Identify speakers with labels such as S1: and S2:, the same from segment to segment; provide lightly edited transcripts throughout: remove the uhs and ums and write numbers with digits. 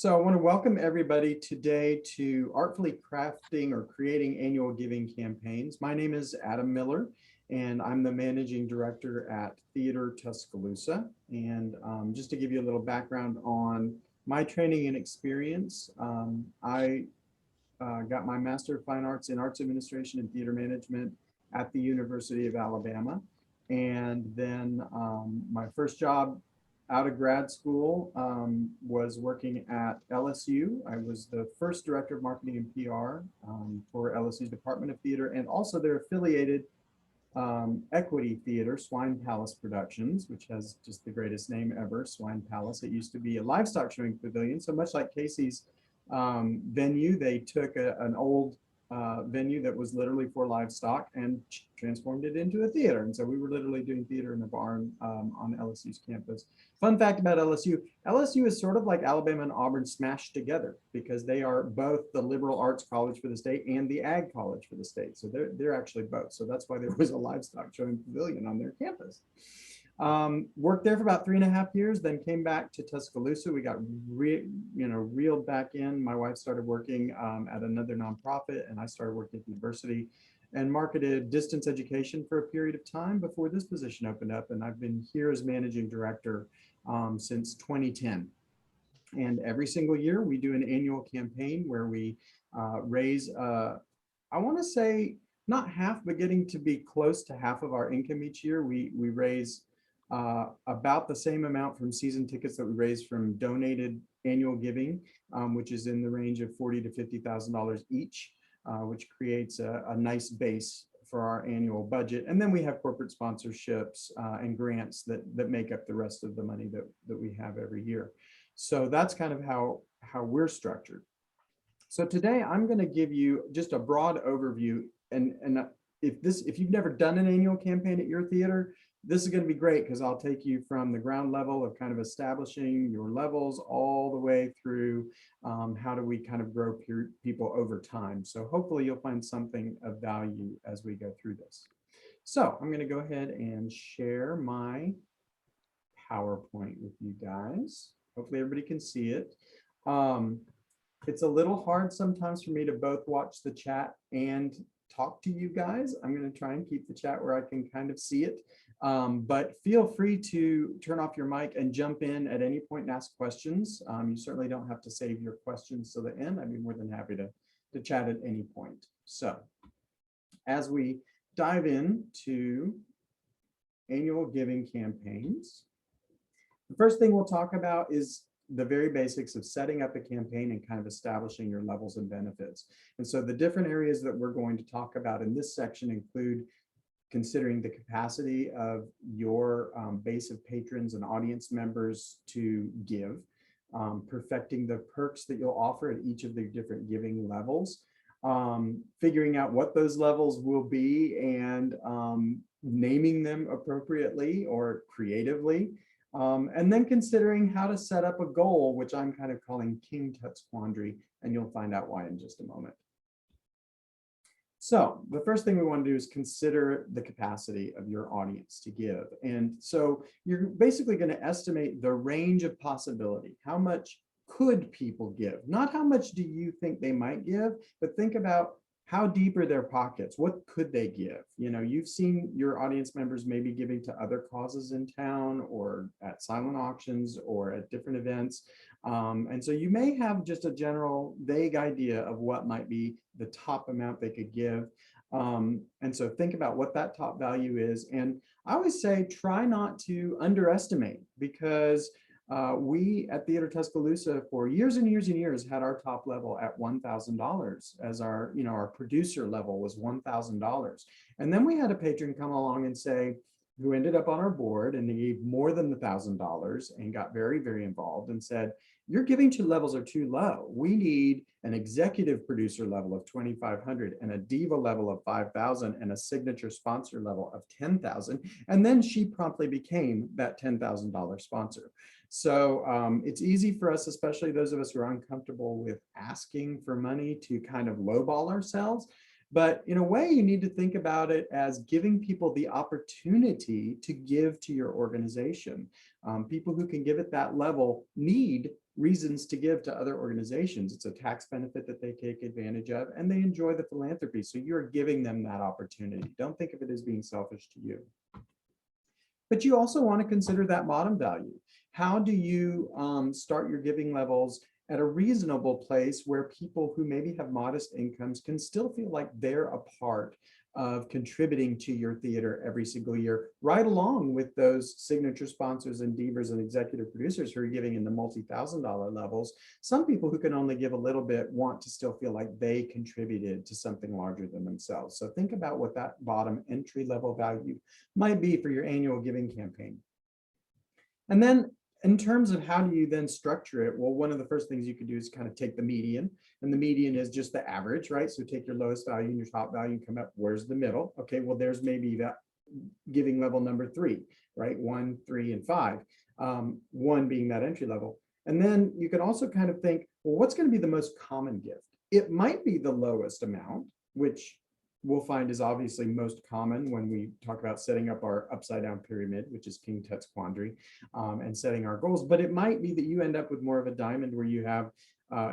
S1: So I want to welcome everybody today to Artfully Crafting or Creating Annual Giving Campaigns. My name is Adam Miller, and I'm the Managing Director at Theater Tuscaloosa. And just to give you a little background on my training and experience, I got my Master of Fine Arts in Arts Administration and Theater Management at the University of Alabama. And then my first job out of grad school was working at LSU. I was the first director of marketing and PR for LSU's Department of Theater and also their affiliated equity theater, Swine Palace Productions, which has just the greatest name ever, Swine Palace. It used to be a livestock showing pavilion. So much like Casey's venue, they took an old venue that was literally for livestock and transformed it into a theater. And so we were literally doing theater in a barn on LSU's campus. Fun fact about LSU, LSU is sort of like Alabama and Auburn smashed together because they are both the liberal arts college for the state and the ag college for the state. So they're actually both. So that's why there was a livestock showing pavilion on their campus. Worked there for about 3.5 years, then came back to Tuscaloosa. We got reeled back in. My wife started working at another nonprofit, and I started working at the university and marketed distance education for a period of time before this position opened up. And I've been here as managing director since 2010. And every single year we do an annual campaign where we raise, I want to say not half, but getting to be close to half of our income each year. We raise about the same amount from season tickets that we raise from donated annual giving, which is in the range of $40,000 to $50,000 each, which creates a nice base for our annual budget. And then we have corporate sponsorships and grants that make up the rest of the money that we have every year. So that's kind of how we're structured. So today I'm going to give you just a broad overview. And if you've never done an annual campaign at your theater, this is going to be great because I'll take you from the ground level of kind of establishing your levels all the way through how do we kind of grow people over time. So hopefully you'll find something of value as we go through this. So I'm going to go ahead and share my PowerPoint with you guys. Hopefully everybody can see it. It's a little hard sometimes for me to both watch the chat and talk to you guys. I'm going to try and keep the chat where I can kind of see it. But feel free to turn off your mic and jump in at any point and ask questions. You certainly don't have to save your questions to the end. I'd be more than happy to chat at any point. So as we dive into annual giving campaigns, the first thing we'll talk about is the very basics of setting up a campaign and kind of establishing your levels and benefits. And so the different areas that we're going to talk about in this section include considering the capacity of your base of patrons and audience members to give, perfecting the perks that you'll offer at each of the different giving levels, figuring out what those levels will be and naming them appropriately or creatively, and then considering how to set up a goal, which I'm kind of calling King Tut's Quandary, and you'll find out why in just a moment. So the first thing we want to do is consider the capacity of your audience to give. And so you're basically going to estimate the range of possibility. How much could people give? Not how much do you think they might give, but think about how deep are their pockets? What could they give? You know, you've seen your audience members maybe giving to other causes in town or at silent auctions or at different events. And so you may have just a general vague idea of what might be the top amount they could give. And so think about what that top value is. And I always say, try not to underestimate, because we at Theater Tuscaloosa for years and years and years had our top level at $1,000 as our, our producer level was $1,000. And then we had a patron come along and say, who ended up on our board, and he gave more than the $1,000 and got very, very involved and said, your giving to levels are too low. We need an executive producer level of $2,500 and a diva level of $5,000 and a signature sponsor level of $10,000. And then she promptly became that $10,000 sponsor. So it's easy for us, especially those of us who are uncomfortable with asking for money, to kind of lowball ourselves. But in a way, you need to think about it as giving people the opportunity to give to your organization. People who can give at that level need reasons to give to other organizations. It's a tax benefit that they take advantage of, and they enjoy the philanthropy. So you're giving them that opportunity. Don't think of it as being selfish to you. But you also want to consider that bottom value. How do you start your giving levels at a reasonable place where people who maybe have modest incomes can still feel like they're a part of contributing to your theater every single year, right along with those signature sponsors and divas and executive producers who are giving in the multi-$1,000 levels. Some people who can only give a little bit want to still feel like they contributed to something larger than themselves. So think about what that bottom entry level value might be for your annual giving campaign. And then in terms of how do you then structure it? Well, one of the first things you could do is kind of take the median, and the median is just the average, right? So take your lowest value and your top value and come up, where's the middle? Okay, well, there's maybe that giving level number 3, right? 1, 3, and 5, 1 being that entry level. And then you can also kind of think, well, what's going to be the most common gift? It might be the lowest amount, which we'll find is obviously most common when we talk about setting up our upside down pyramid, which is King Tut's quandary, and setting our goals. But it might be that you end up with more of a diamond where you have,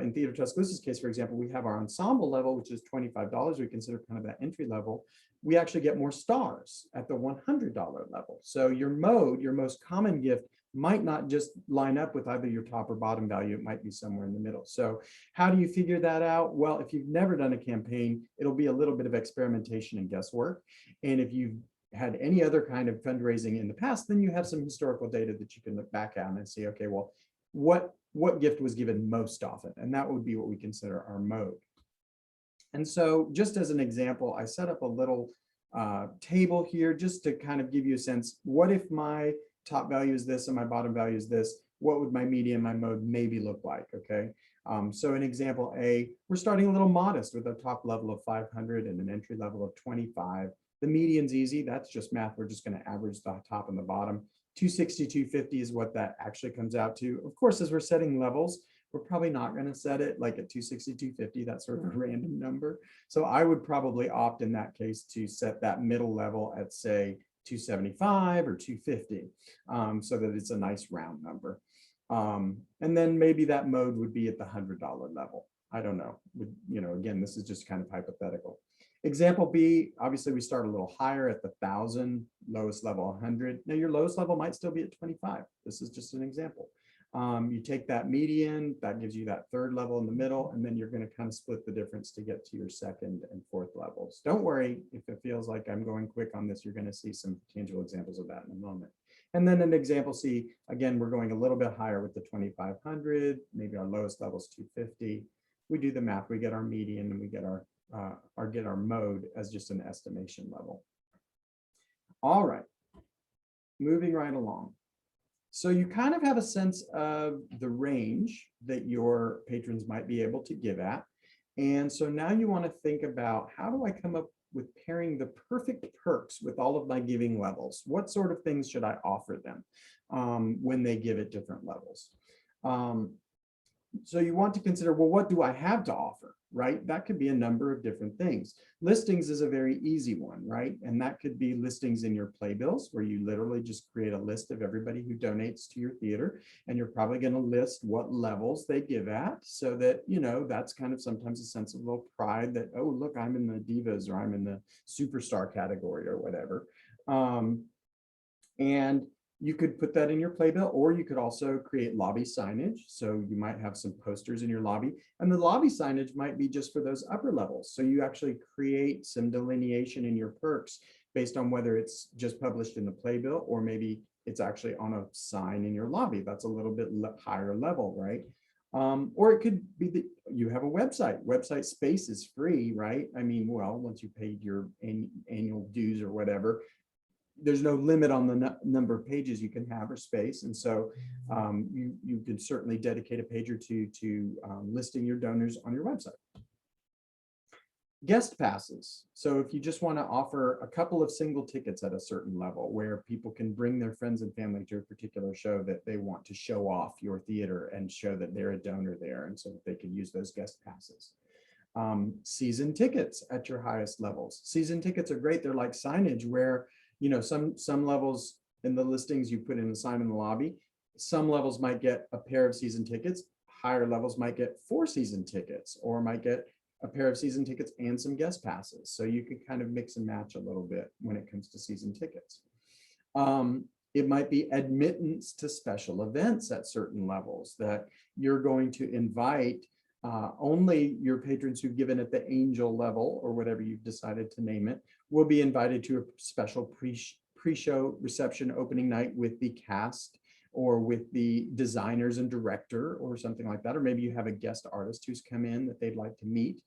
S1: in Theater Tuscaloosa's case, for example, we have our ensemble level, which is $25. We consider kind of that entry level. We actually get more stars at the $100 level. So your mode, your most common gift, might not just line up with either your top or bottom value. It might be somewhere in the middle. So how do you figure that out? Well, if you've never done a campaign, it'll be a little bit of experimentation and guesswork. And if you've had any other kind of fundraising in the past, then you have some historical data that you can look back at and say, okay, well, what gift was given most often? And that would be what we consider our mode. And so just as an example, I set up a little table here just to kind of give you a sense, what if my top value is this and my bottom value is this? What would my median, my mode maybe look like? Okay. So in example A, we're starting a little modest with a top level of 500 and an entry level of 25. The median's easy. That's just math. We're just going to average the top and the bottom. 260, 250 is what that actually comes out to. Of course, as we're setting levels, we're probably not going to set it like at 260, 250. That's sort of a random number. So I would probably opt in that case to set that middle level at, say, 275 or 250, so that it's a nice round number. And then maybe that mode would be at the $100 level. I don't know. Again, this is just kind of hypothetical. Example B, obviously we start a little higher at the 1,000, lowest level 100. Now your lowest level might still be at 25. This is just an example. You take that median, that gives you that third level in the middle, and then you're going to kind of split the difference to get to your second and fourth levels. Don't worry if it feels like I'm going quick on this, you're going to see some tangible examples of that in a moment. And then in example C, again, we're going a little bit higher with the 2,500, maybe our lowest level is 250. We do the math, we get our median, and we get our mode as just an estimation level. All right, moving right along. So you kind of have a sense of the range that your patrons might be able to give at. And so now you want to think about, how do I come up with pairing the perfect perks with all of my giving levels? What sort of things should I offer them when they give at different levels? So you want to consider, well, what do I have to offer, right? That could be a number of different things. Listings is a very easy one, right? And that could be listings in your playbills, where you literally just create a list of everybody who donates to your theater, and you're probably going to list what levels they give at, so that, that's kind of sometimes a sense of a little pride that, oh, look, I'm in the divas, or I'm in the superstar category, or whatever. And you could put that in your playbill, or you could also create lobby signage. So you might have some posters in your lobby, and the lobby signage might be just for those upper levels. So you actually create some delineation in your perks based on whether it's just published in the playbill, or maybe it's actually on a sign in your lobby. That's a little bit higher level, right? Or it could be that you have a website. Website space is free, right? I mean, well, once you paid your annual dues or whatever, there's no limit on the number of pages you can have or space. And so you can certainly dedicate a page or two to listing your donors on your website. Guest passes. So if you just want to offer a couple of single tickets at a certain level, where people can bring their friends and family to a particular show that they want to show off your theater and show that they're a donor there, and so that they can use those guest passes. Season tickets at your highest levels. Season tickets are great. They're like signage where, you know, some levels in the listings you put in a sign in the lobby. Some levels might get a pair of season tickets. Higher levels might get 4 season tickets, or might get a pair of season tickets and some guest passes. So you can kind of mix and match a little bit when it comes to season tickets. It might be admittance to special events at certain levels that you're going to invite only your patrons who've given at the angel level, or whatever you've decided to name it, will be invited to a special pre-show reception opening night with the cast, or with the designers and director, or something like that. Or maybe you have a guest artist who's come in that they'd like to meet.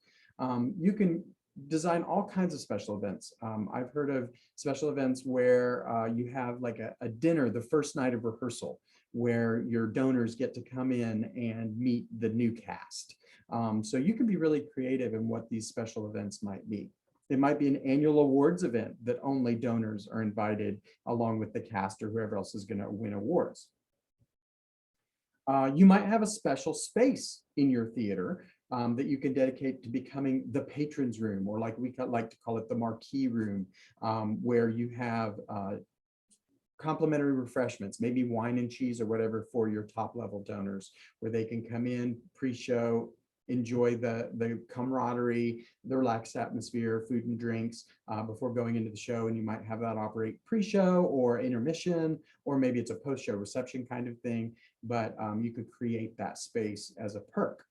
S1: You can design all kinds of special events. I've heard of special events where you have like a dinner the first night of rehearsal, where your donors get to come in and meet the new cast. So you can be really creative in what these special events might be. It might be an annual awards event that only donors are invited along with the cast or whoever else is going to win awards. You might have a special space in your theater that you can dedicate to becoming the patrons room, or like we like to call it the marquee room, where you have complimentary refreshments, maybe wine and cheese or whatever for your top level donors, where they can come in pre-show, enjoy the camaraderie, the relaxed atmosphere, food and drinks before going into the show. And you might have that operate pre-show or intermission, or maybe it's a post-show reception kind of thing, but you could create that space as a perk.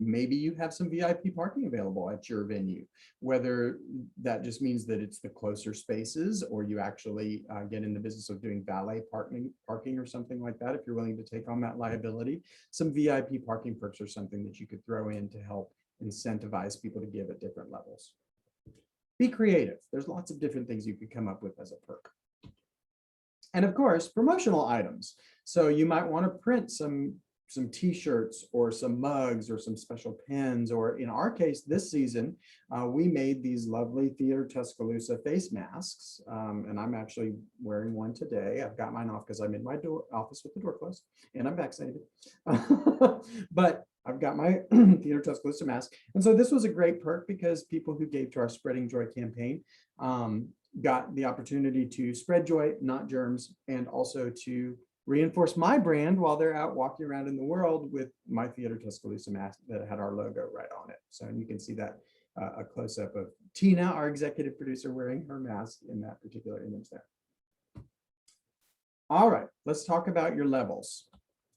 S1: Maybe you have some VIP parking available at your venue, whether that just means that it's the closer spaces, or you actually get in the business of doing valet parking or something like that. If you're willing to take on that liability, some VIP parking perks are something that you could throw in to help incentivize people to give at different levels. Be creative. There's lots of different things you could come up with as a perk. And of course, promotional items. So you might want to print some t-shirts or some mugs or some special pins, or in our case this season we made these lovely Theater Tuscaloosa face masks, and I'm actually wearing one today. I've got mine off because I'm in my office with the door closed and I'm vaccinated. But I've got my Theater Tuscaloosa mask, and so this was a great perk because people who gave to our Spreading Joy campaign got the opportunity to spread joy, not germs, and also to reinforce my brand while they're out walking around in the world with my Theater Tuscaloosa mask that had our logo right on it. So you can see that a close-up of Tina, our executive producer, wearing her mask in that particular image there. All right, let's talk about your levels.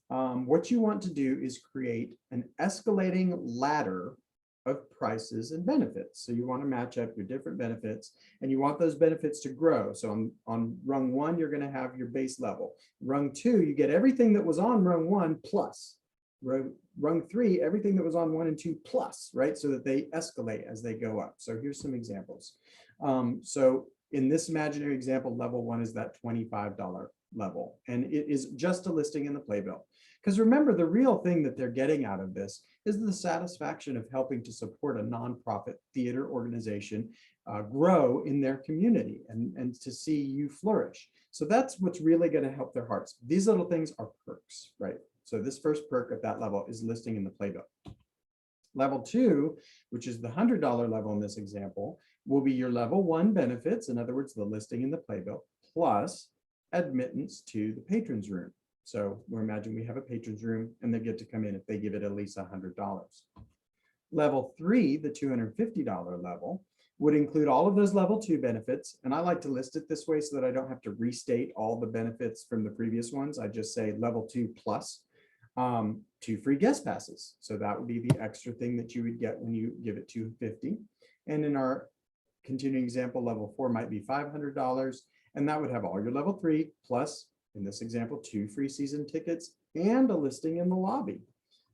S1: What you want to do is create an escalating ladder of prices and benefits. So you want to match up your different benefits, and you want those benefits to grow. So on rung 1, you're going to have your base level. Rung 2, you get everything that was on rung 1 plus. Rung 3, everything that was on 1 and 2 plus, right? So that they escalate as they go up. So here's some examples. So in this imaginary example, level 1 is that $25 level, and it is just a listing in the playbill. Because remember, the real thing that they're getting out of this is the satisfaction of helping to support a nonprofit theater organization grow in their community and to see you flourish. So that's what's really going to help their hearts. These little things are perks, right? So this first perk at that level is listing in the playbill. Level 2, which is the $100 level in this example, will be your level 1 benefits. In other words, the listing in the playbill plus admittance to the patrons room. So we're imagining we have a patrons room and they get to come in if they give it at least $100. Level 3, the $250 level, would include all of those level 2 benefits. And I like to list it this way so that I don't have to restate all the benefits from the previous ones. I just say level 2 plus 2 free guest passes. So that would be the extra thing that you would get when you give it $250. And in our continuing example, level 4 might be $500. And that would have all your level 3 plus, in this example, 2 free season tickets and a listing in the lobby.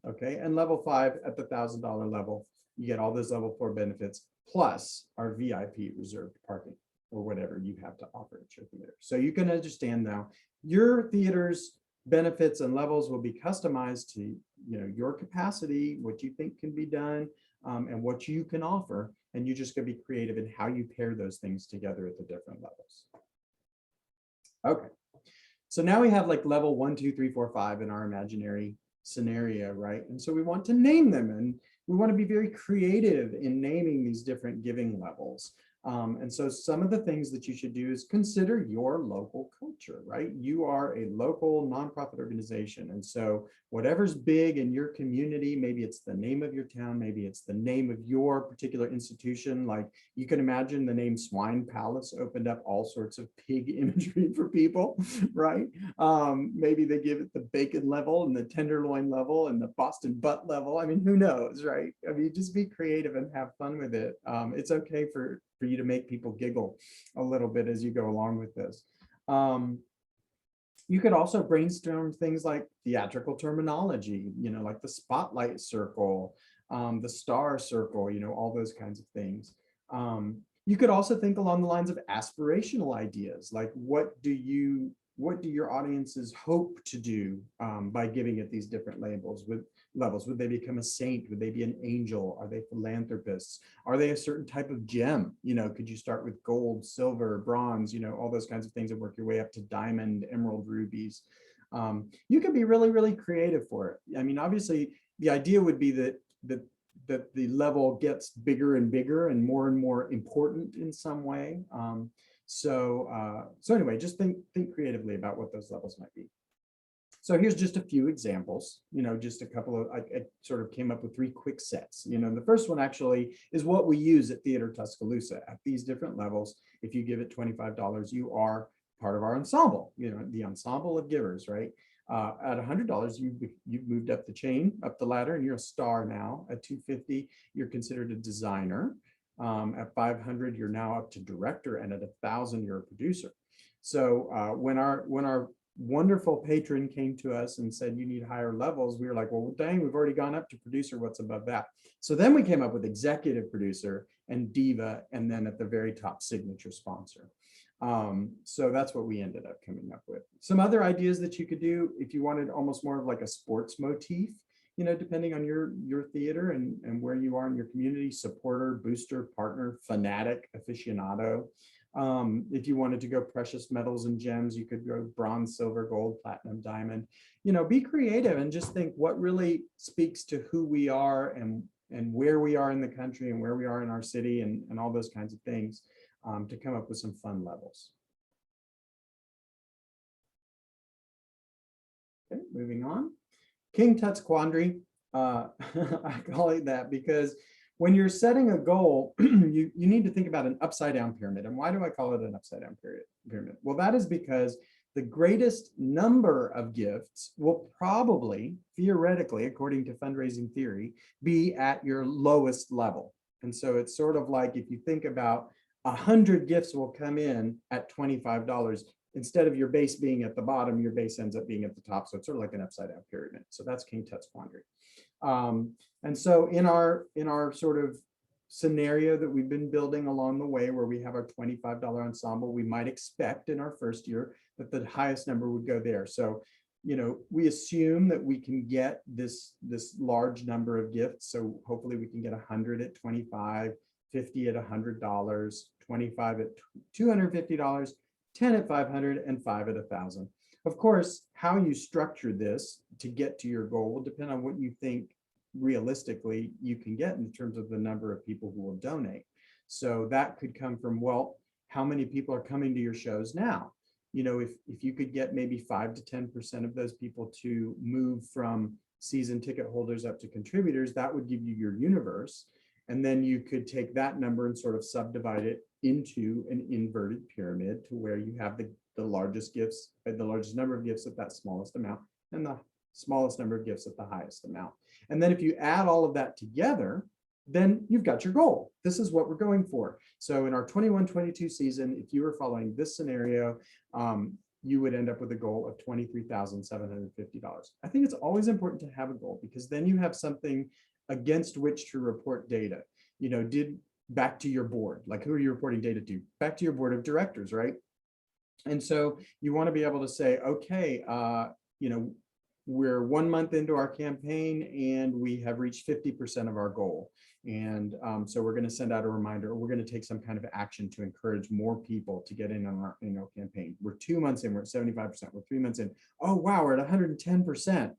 S1: Okay, and level 5 at the $1,000 level, you get all those level 4 benefits plus our VIP reserved parking or whatever you have to offer at your theater. So you can understand now your theater's benefits and levels will be customized to your capacity, what you think can be done, and what you can offer. And you just got to be creative in how you pair those things together at the different levels. Okay. So now we have like level 1, 2, 3, 4, 5 in our imaginary scenario, right? And so we want to name them, and we want to be very creative in naming these different giving levels. And so some of the things that you should do is consider your local culture, right? You are a local nonprofit organization. And so whatever's big in your community, maybe it's the name of your town, maybe it's the name of your particular institution. Like you can imagine the name Swine Palace opened up all sorts of pig imagery for people, right? Maybe they give it the bacon level and the tenderloin level and the Boston butt level. I mean, who knows, right? I mean, just be creative and have fun with it. It's okay for you to make people giggle a little bit as you go along with this. You could also brainstorm things like theatrical terminology, like the spotlight circle, the star circle, all those kinds of things. You could also think along the lines of aspirational ideas, like what do your audiences hope to do by giving it these different labels with levels? Would they become a saint? Would they be an angel? Are they philanthropists? Are they a certain type of gem? Could you start with gold, silver, bronze, all those kinds of things and work your way up to diamond, emerald, rubies? You could be really, really creative for it. I mean, obviously, the idea would be that the level gets bigger and bigger and more important in some way. So anyway, just think creatively about what those levels might be. So here's just a few examples, just a couple of, I sort of came up with 3 quick sets. The first one actually is what we use at Theater Tuscaloosa at these different levels. If you give it $25, you are part of our ensemble, the ensemble of givers, right? At $100, you've moved up the chain, up the ladder, and you're a star now. At $250, you're considered a designer. At $500, you're now up to director, and at $1,000, you're a producer. So when our wonderful patron came to us and said, you need higher levels, we were like, well, dang, we've already gone up to producer. What's above that? So then we came up with executive producer and diva, and then at the very top, signature sponsor. So that's what we ended up coming up with. Some other ideas that you could do if you wanted almost more of like a sports motif, depending on your theater and where you are in your community: supporter, booster, partner, fanatic, aficionado. If you wanted to go precious metals and gems, you could go bronze, silver, gold, platinum, diamond. Be creative and just think what really speaks to who we are and where we are in the country and where we are in our city and all those kinds of things, to come up with some fun levels. Okay, moving on. King Tut's Quandary. I call it that because when you're setting a goal, you need to think about an upside down pyramid. And why do I call it an upside down pyramid? Well, that is because the greatest number of gifts will probably, theoretically, according to fundraising theory, be at your lowest level. And so it's sort of like if you think about 100 gifts will come in at $25. Instead of your base being at the bottom, your base ends up being at the top. So it's sort of like an upside down pyramid. So that's King Tut's Quandary. And so in our sort of scenario that we've been building along the way, where we have our $25 ensemble, we might expect in our first year that the highest number would go there. So, we assume that we can get this large number of gifts. So hopefully we can get 100 at $25, 50 at $100, 25 at $250, 10 at $500, and 5 at $1,000. Of course, how you structure this to get to your goal will depend on what you think realistically you can get in terms of the number of people who will donate. So that could come from, well, how many people are coming to your shows now? If you could get maybe 5 to 10% of those people to move from season ticket holders up to contributors, that would give you your universe. And then you could take that number and sort of subdivide it into an inverted pyramid to where you have the largest gifts, the largest number of gifts at that smallest amount, and the smallest number of gifts at the highest amount. And then if you add all of that together, then you've got your goal. This is what we're going for. So in our 21-22 season, if you were following this scenario, you would end up with a goal of $23,750. I think it's always important to have a goal because then you have something against which to report data. Back to your board, like who are you reporting data to? Back to your board of directors, right? And so you want to be able to say, okay, we're 1 month into our campaign and we have reached 50% of our goal. And so we're going to send out a reminder, or we're going to take some kind of action to encourage more people to get in on our campaign. We're 2 months in, we're at 75%, we're 3 months in. Oh, wow, we're at 110%.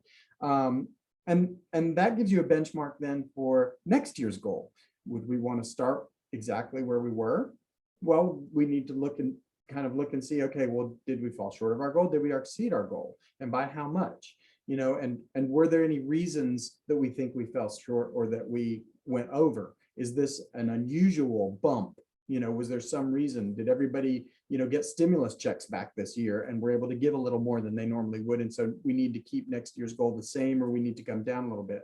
S1: And that gives you a benchmark then for next year's goal. Would we want to start exactly where we were? Well, we need to look and kind of look and see, okay, well, did we fall short of our goal? Did we exceed our goal? And by how much? And were there any reasons that we think we fell short or that we went over? Is this an unusual bump? Was there some reason? Did everybody, get stimulus checks back this year and we're able to give a little more than they normally would? And so we need to keep next year's goal the same, or we need to come down a little bit.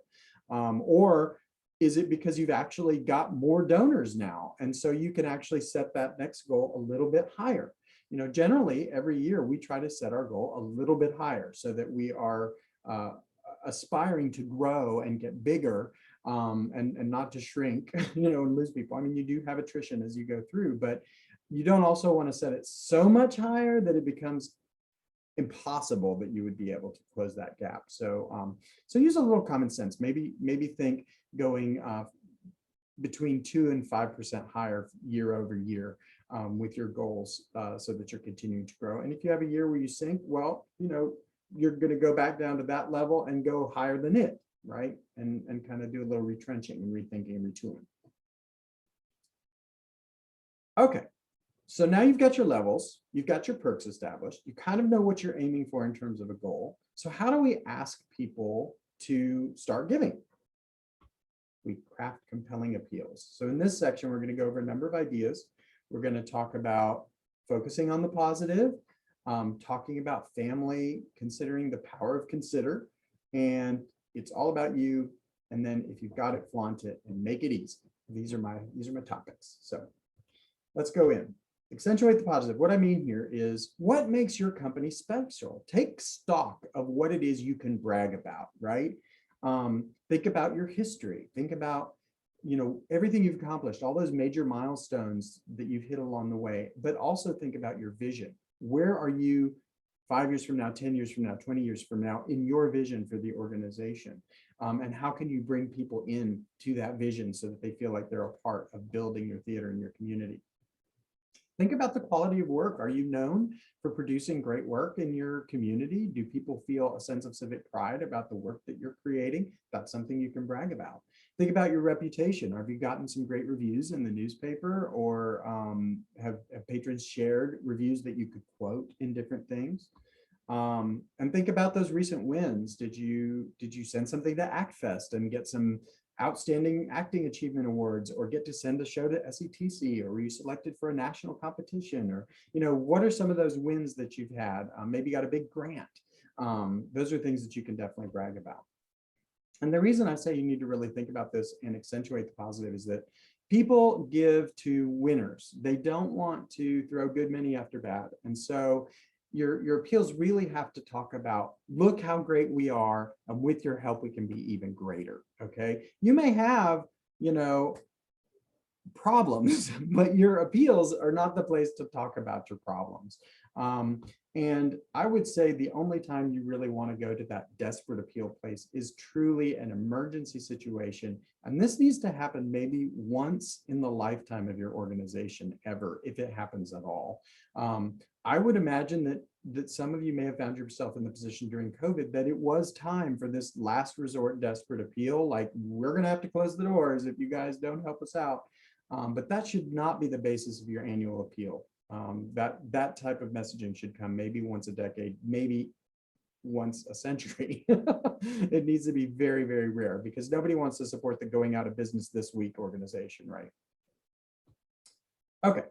S1: Or is it because you've actually got more donors now? And so you can actually set that next goal a little bit higher. Generally every year we try to set our goal a little bit higher so that we are aspiring to grow and get bigger, and not to shrink, and lose people. I mean, you do have attrition as you go through, but you don't also want to set it so much higher that it becomes impossible that you would be able to close that gap. So use a little common sense. Maybe think going between 2 and 5% higher year over year with your goals, so that you're continuing to grow. And if you have a year where you sink, well, you're going to go back down to that level and go higher than it, right? And kind of do a little retrenching and rethinking and retooling. Okay, so now you've got your levels, you've got your perks established, you kind of know what you're aiming for in terms of a goal. So how do we ask people to start giving? We craft compelling appeals. So in this section, we're going to go over a number of ideas. We're going to talk about focusing on the positive, talking about family, considering the power of consider, and it's all about you. And then if you've got it, flaunt it and make it easy. These are my topics. So let's go in. Accentuate the positive. What I mean here is, what makes your company special? Take stock of what it is you can brag about, right? Think about your history. Think about, everything you've accomplished, all those major milestones that you've hit along the way, but also think about your vision. Where are you 5 years from now, 10 years from now, 20 years from now in your vision for the organization? And how can you bring people in to that vision so that they feel like they're a part of building your theater and your community? Think about the quality of work. Are you known for producing great work in your community? Do people feel a sense of civic pride about the work that you're creating? That's something you can brag about. Think about your reputation. Have you gotten some great reviews in the newspaper, or have patrons shared reviews that you could quote in different things? And think about those recent wins. Did you send something to ActFest and get some outstanding acting achievement awards, or get to send a show to SETC, or were you selected for a national competition? Or, what are some of those wins that you've had? Maybe you got a big grant. Those are things that you can definitely brag about. And the reason I say you need to really think about this and accentuate the positive is that people give to winners. They don't want to throw good money after bad. And so your appeals really have to talk about, look how great we are, and with your help we can be even greater. Okay, you may have problems, but your appeals are not the place to talk about your problems. And I would say the only time you really want to go to that desperate appeal place is truly an emergency situation. And this needs to happen maybe once in the lifetime of your organization ever, if it happens at all. I would imagine that some of you may have found yourself in the position during COVID that it was time for this last resort desperate appeal, like, we're going to have to close the doors if you guys don't help us out. But that should not be the basis of your annual appeal. That type of messaging should come maybe once a decade, maybe once a century. It needs to be very, very rare, because nobody wants to support the going out of business this week organization, right? Okay,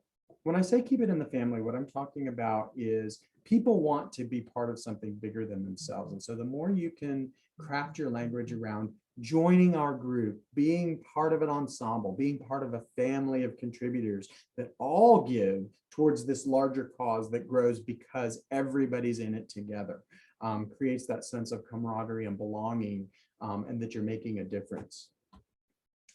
S1: when I say keep it in the family, what I'm talking about is people want to be part of something bigger than themselves. And so the more you can craft your language around joining our group, being part of an ensemble, being part of a family of contributors that all give towards this larger cause that grows because everybody's in it together, creates that sense of camaraderie and belonging, and that you're making a difference.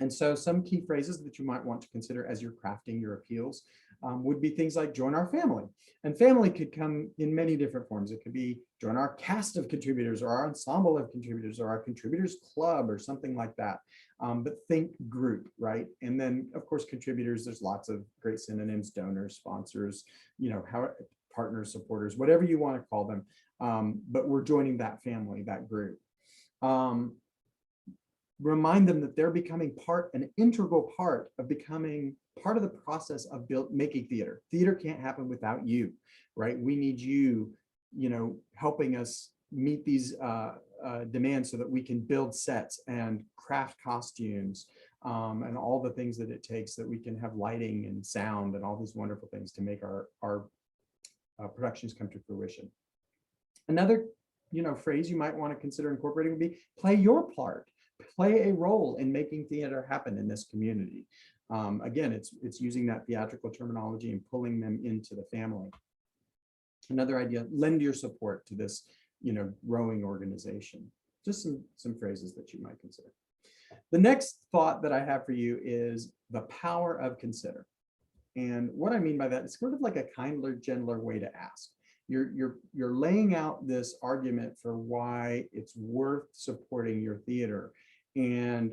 S1: And so some key phrases that you might want to consider as you're crafting your appeals would be things like join our family. And family could come in many different forms. It could be join our cast of contributors, or our ensemble of contributors, or our contributors club, or something like that. But think group, right? And then of course, contributors, there's lots of great synonyms: donors, sponsors, how partners, supporters, whatever you want to call them. But we're joining that family, that group. remind them that they're becoming an integral part of becoming part of the process of making theater. Theater can't happen without you, right? We need you, helping us meet these demands so that we can build sets and craft costumes, and all the things that it takes, that we can have lighting and sound and all these wonderful things to make our productions come to fruition. Another, phrase you might want to consider incorporating would be play your part, play a role in making theater happen in this community. Again, it's using that theatrical terminology and pulling them into the family. Another idea, lend your support to this, growing organization. Just some phrases that you might consider. The next thought that I have for you is the power of consider. And what I mean by that is sort of like a kinder, gentler way to ask. You're laying out this argument for why it's worth supporting your theater. And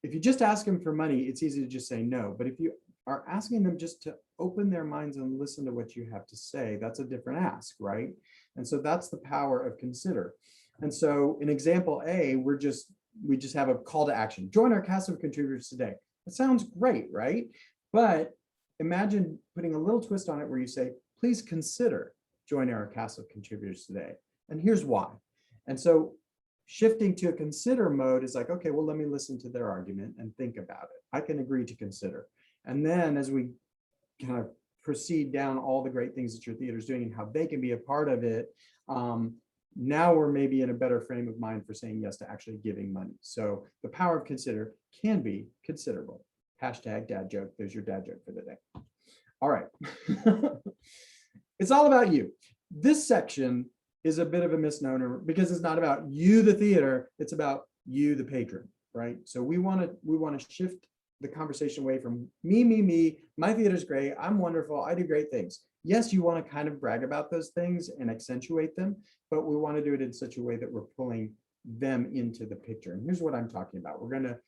S1: if you just ask them for money, it's easy to just say no. But if you are asking them just to open their minds and listen to what you have to say, that's a different ask, right? And so that's the power of consider. And so in example A, we just have a call to action. Join our cast of contributors today. It sounds great, right? But imagine putting a little twist on it where you say, please consider joining our cast of contributors today. And here's why. And so shifting to a consider mode is like, okay, well, let me listen to their argument and think about it. I can agree to consider. And then as we kind of proceed down all the great things that your theater is doing and how they can be a part of it, now we're maybe in a better frame of mind for saying yes to actually giving money. So the power of consider can be considerable. Hashtag dad joke. There's your dad joke for the day. All right. It's all about you. This section is a bit of a misnomer because it's not about you, the theater. It's about you, the patron, right? So we want to shift the conversation away from me, my theater's great, I'm wonderful, I do great things. Yes, you want to kind of brag about those things and accentuate them, but we want to do it in such a way that we're pulling them into the picture. And here's what I'm talking about. We're going to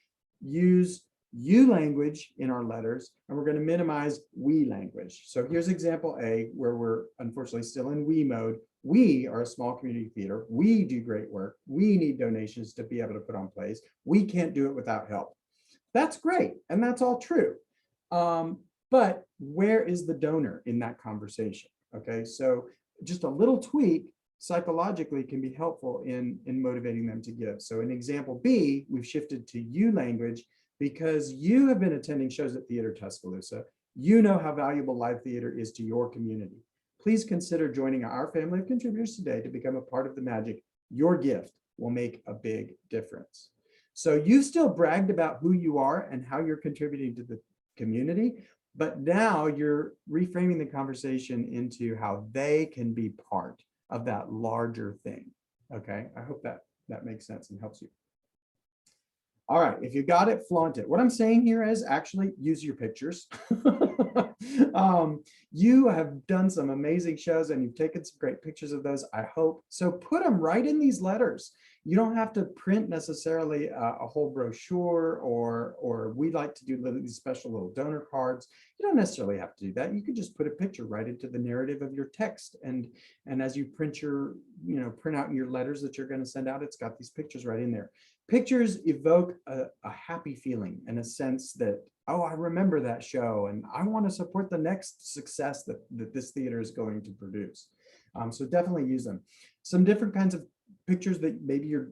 S1: use you language in our letters, and we're going to minimize we language. So here's example A, where we're unfortunately still in we mode. We are a small community theater. We do great work. We need donations to be able to put on plays. We can't do it without help. That's great, and that's all true. But where is the donor in that conversation? Okay, so just a little tweak psychologically can be helpful in motivating them to give. So in example B, we've shifted to you language because you have been attending shows at Theater Tuscaloosa. You know how valuable live theater is to your community. Please consider joining our family of contributors today to become a part of the magic. Your gift will make a big difference. So you still bragged about who you are and how you're contributing to the community, but now you're reframing the conversation into how they can be part of that larger thing. Okay, I hope that makes sense and helps you. All right, if you got it, flaunt it. What I'm saying here is actually use your pictures. You have done some amazing shows and you've taken some great pictures of those, I hope. So put them right in these letters. You don't have to print necessarily a whole brochure, or we like to do these special little donor cards. You don't necessarily have to do that. You could just put a picture right into the narrative of your text. And as you print out your letters that you're going to send out, it's got these pictures right in there. Pictures evoke a happy feeling and a sense that, oh, I remember that show and I want to support the next success that this theater is going to produce. So definitely use them. Some different kinds of pictures that maybe you're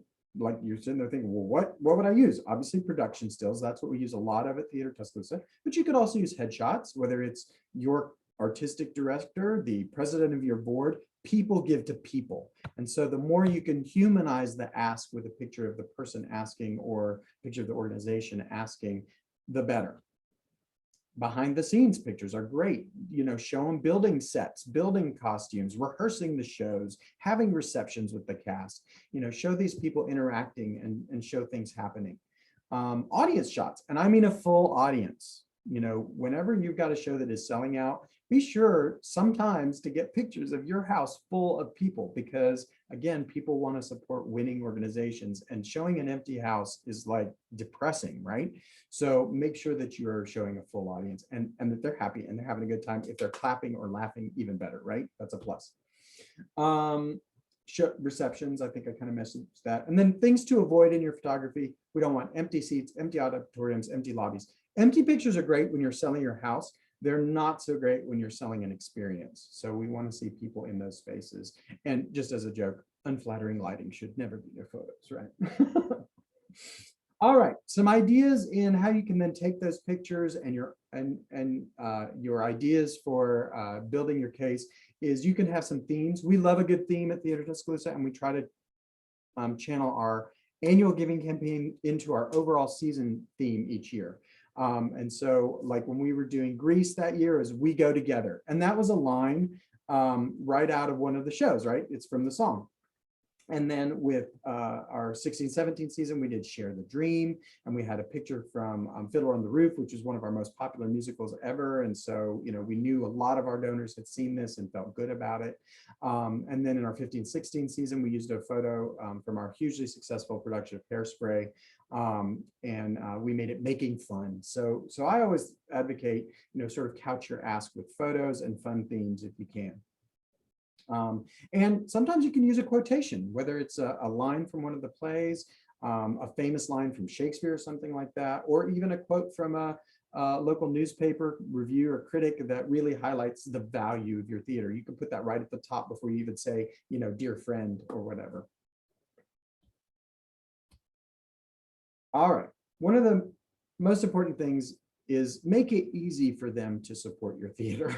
S1: sitting there thinking, well, what would I use? Obviously production stills. That's what we use a lot of at Theater Tuscaloosa, but you could also use headshots, whether it's your artistic director, the president of your board. People give to people. And so the more you can humanize the ask with a picture of the person asking or picture of the organization asking, the better. Behind the scenes pictures are great. Show them building sets, building costumes, rehearsing the shows, having receptions with the cast, show these people interacting and show things happening. Audience shots, and I mean a full audience. Whenever you've got a show that is selling out, be sure sometimes to get pictures of your house full of people, because again, people want to support winning organizations, and showing an empty house is like depressing, right? So make sure that you're showing a full audience and that they're happy and they're having a good time. If they're clapping or laughing, even better, right? That's a plus. Receptions, I think I kind of messaged that. And then things to avoid in your photography We don't want empty seats, empty auditoriums, empty lobbies. Empty pictures are great when you're selling your house. They're not so great when you're selling an experience. So we want to see people in those spaces. And just as a joke, unflattering lighting should never be their photos, right? All right, some ideas in how you can then take those pictures and your ideas for building your case is you can have some themes. We love a good theme at Theater Tuscaloosa, and we try to channel our annual giving campaign into our overall season theme each year. And so like when we were doing Grease that year is We Go Together. And that was a line right out of one of the shows, right? It's from the song. And then with our 16-17 season, we did Share the Dream, and we had a picture from Fiddler on the Roof, which is one of our most popular musicals ever. And so, you know, we knew a lot of our donors had seen this and felt good about it. And then in our 15-16 season, we used a photo from our hugely successful production of Hairspray, and we made it making fun. So I always advocate, you know, sort of couch your ask with photos and fun themes if you can. And sometimes you can use a quotation, whether it's a line from one of the plays, a famous line from Shakespeare or something like that, or even a quote from a local newspaper review or critic that really highlights the value of your theater. You can put that right at the top before you even say, you know, dear friend or whatever. All right, one of the most important things is make it easy for them to support your theater.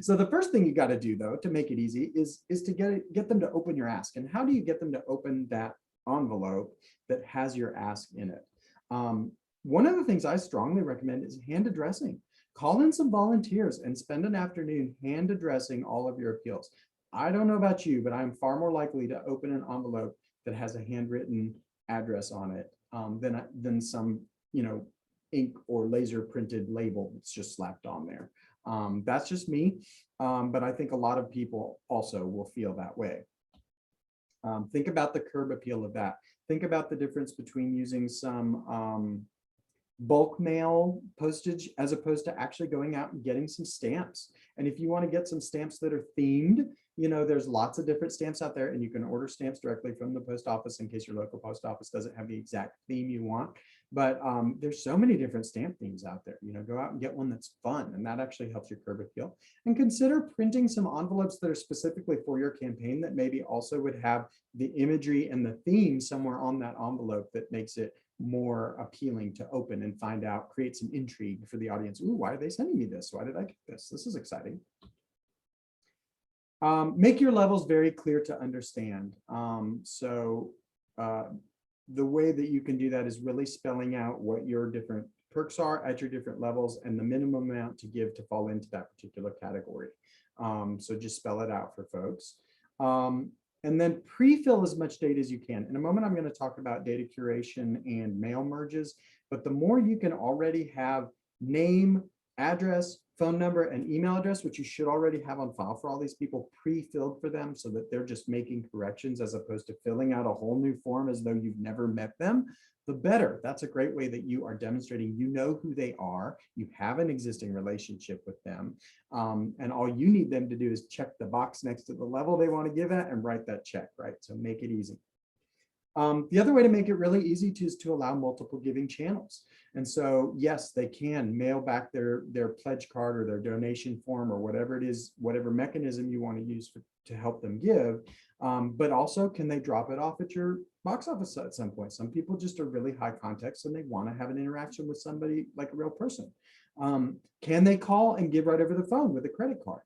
S1: So the first thing you got to do, though, to make it easy is to get them to open your ask. And how do you get them to open that envelope that has your ask in it? One of the things I strongly recommend is hand addressing. Call in some volunteers and spend an afternoon hand addressing all of your appeals. I don't know about you, but I'm far more likely to open an envelope that has a handwritten address on it than some, you know, ink or laser printed label that's just slapped on there. That's just me, but I think a lot of people also will feel that way. Think about the curb appeal of that. Think about the difference between using some bulk mail postage as opposed to actually going out and getting some stamps. And if you want to get some stamps that are themed, you know, there's lots of different stamps out there, and you can order stamps directly from the post office in case your local post office doesn't have the exact theme you want. But there's so many different stamp themes out there. You know, go out and get one that's fun, and that actually helps your curb appeal. And consider printing some envelopes that are specifically for your campaign that maybe also would have the imagery and the theme somewhere on that envelope that makes it more appealing to open and find out, create some intrigue for the audience. Ooh, why are they sending me this? Why did I get this? This is exciting. Make your levels very clear to understand. The way that you can do that is really spelling out what your different perks are at your different levels and the minimum amount to give to fall into that particular category. So just spell it out for folks. And then pre-fill as much data as you can. In a moment, I'm going to talk about data curation and mail merges, but the more you can already have name, address, phone number, and email address, which you should already have on file for all these people, pre-filled for them so that they're just making corrections as opposed to filling out a whole new form as though you've never met them, the better. That's a great way that you are demonstrating you know who they are, you have an existing relationship with them, and all you need them to do is check the box next to the level they want to give at and write that check, right? So make it easy. The other way to make it really easy is to allow multiple giving channels. And so, yes, they can mail back their pledge card or their donation form or whatever it is, whatever mechanism you want to use to help them give. But also, can they drop it off at your box office at some point? Some people just are really high context and they want to have an interaction with somebody like a real person. Can they call and give right over the phone with a credit card?